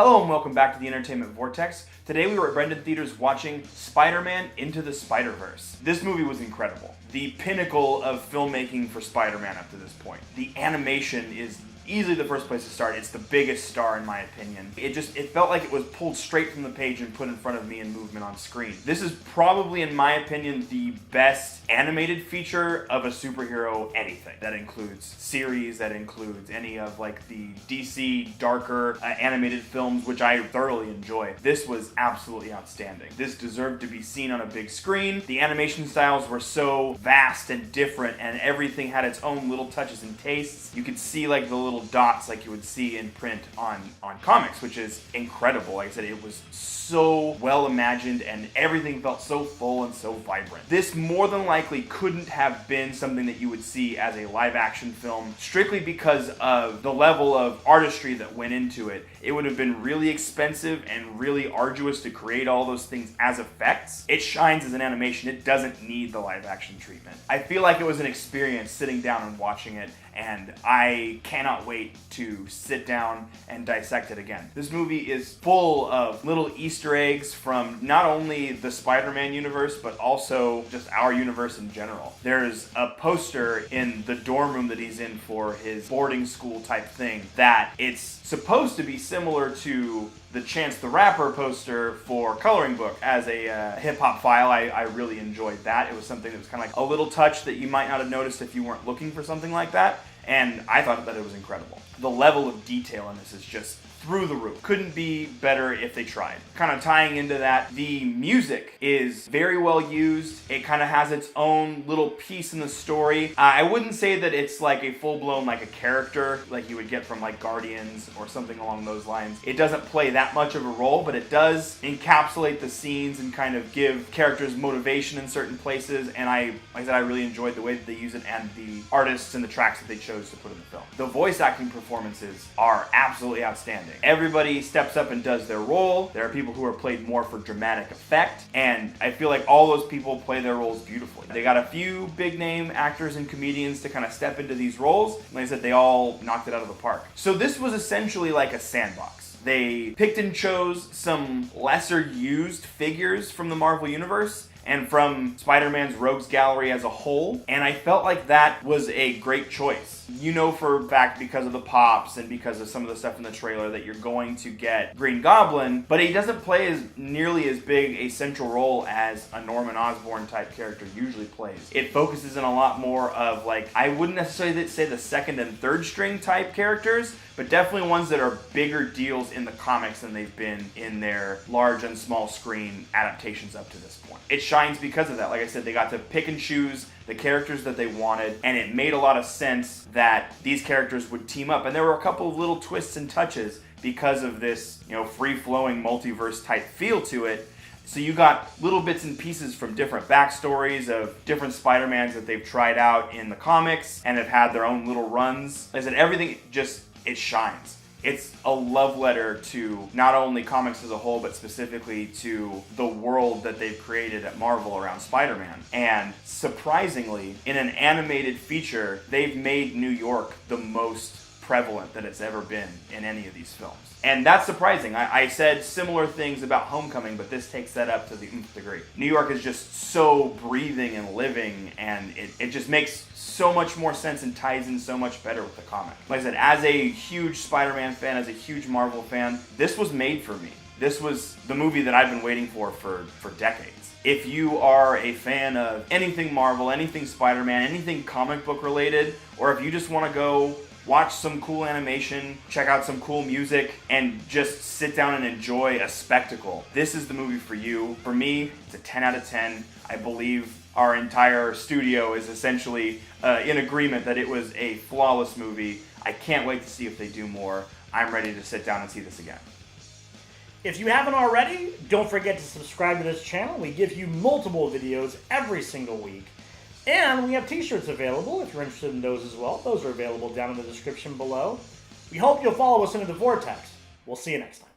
Hello and welcome back to the Entertainment Vortex. Today we were at Brendan Theaters watching Spider-Man Into the Spider-Verse. This movie was incredible. The pinnacle of filmmaking for Spider-Man up to this point. The animation is easily the first place to start. It's the biggest star in my opinion. It felt like it was pulled straight from the page and put in front of me in movement on screen. This is probably, in my opinion, the best animated feature of a superhero anything. That includes series, that includes any of like the DC darker animated films, which I thoroughly enjoy. This was absolutely outstanding. This deserved to be seen on a big screen. The animation styles were so vast and different, and everything had its own little touches and tastes. You could see like the little dots like you would see in print on comics, which is incredible. Like I said, it was so well imagined and everything felt so full and so vibrant. This more than likely couldn't have been something that you would see as a live action film strictly because of the level of artistry that went into it. It would have been really expensive and really arduous to create all those things as effects. It shines as an animation. It doesn't need the live action treatment. I feel like it was an experience sitting down and watching it, and I cannot wait to sit down and dissect it again. This movie is full of little Easter eggs from not only the Spider-Man universe, but also just our universe in general. There's a poster in the dorm room that he's in for his boarding school type thing that it's supposed to be similar to the Chance the Rapper poster for Coloring Book. As a hip-hop file, I really enjoyed that. It was something that was kind of like a little touch that you might not have noticed if you weren't looking for something like that, and I thought that it was incredible. The level of detail in this is just through the roof. Couldn't be better if they tried. Kind of tying into that, the music is very well used. It kind of has its own little piece in the story. I wouldn't say that it's like a full-blown like a character like you would get from like Guardians or something along those lines. It doesn't play that much of a role, but it does encapsulate the scenes and kind of give characters motivation in certain places, and like I said, I really enjoyed the way that they use it and the artists and the tracks that they chose to put in the film. The voice acting performances are absolutely outstanding. Everybody steps up and does their role. There are people who are played more for dramatic effect, and I feel like all those people play their roles beautifully. They got a few big name actors and comedians to kind of step into these roles. Like I said, they all knocked it out of the park. So this was essentially like a sandbox. They picked and chose some lesser used figures from the Marvel Universe and from Spider-Man's Rogues Gallery as a whole, and I felt like that was a great choice. You know for a fact, because of the pops and because of some of the stuff in the trailer, that you're going to get Green Goblin, but he doesn't play as nearly as big a central role as a Norman Osborn type character usually plays. It focuses in a lot more of like, I wouldn't necessarily say the second and third string type characters, but definitely ones that are bigger deals in the comics than they've been in their large and small screen adaptations up to this point. It shines because of that. Like I said, they got to pick and choose the characters that they wanted, and it made a lot of sense that these characters would team up. And there were a couple of little twists and touches because of this, free-flowing multiverse type feel to it. So you got little bits and pieces from different backstories of different Spider-Mans that they've tried out in the comics and have had their own little runs. Like I said, everything it shines. It's a love letter to not only comics as a whole, but specifically to the world that they've created at Marvel around Spider-Man. And surprisingly, in an animated feature, they've made New York the most prevalent that it's ever been in any of these films. And that's surprising. I said similar things about Homecoming, but this takes that up to the nth degree. New York is just so breathing and living, and it just makes so much more sense and ties in so much better with the comic. Like I said, as a huge Spider-Man fan, as a huge Marvel fan, this was made for me. This was the movie that I've been waiting for decades. If you are a fan of anything Marvel, anything Spider-Man, anything comic book related, or if you just want to go watch some cool animation, check out some cool music, and just sit down and enjoy a spectacle, this is the movie for you. For me, it's a 10 out of 10. I believe our entire studio is essentially in agreement that it was a flawless movie. I can't wait to see if they do more. I'm ready to sit down and see this again. If you haven't already, don't forget to subscribe to this channel. We give you multiple videos every single week. And we have t-shirts available if you're interested in those as well. Those are available down in the description below. We hope you'll follow us into the Vortex. We'll see you next time.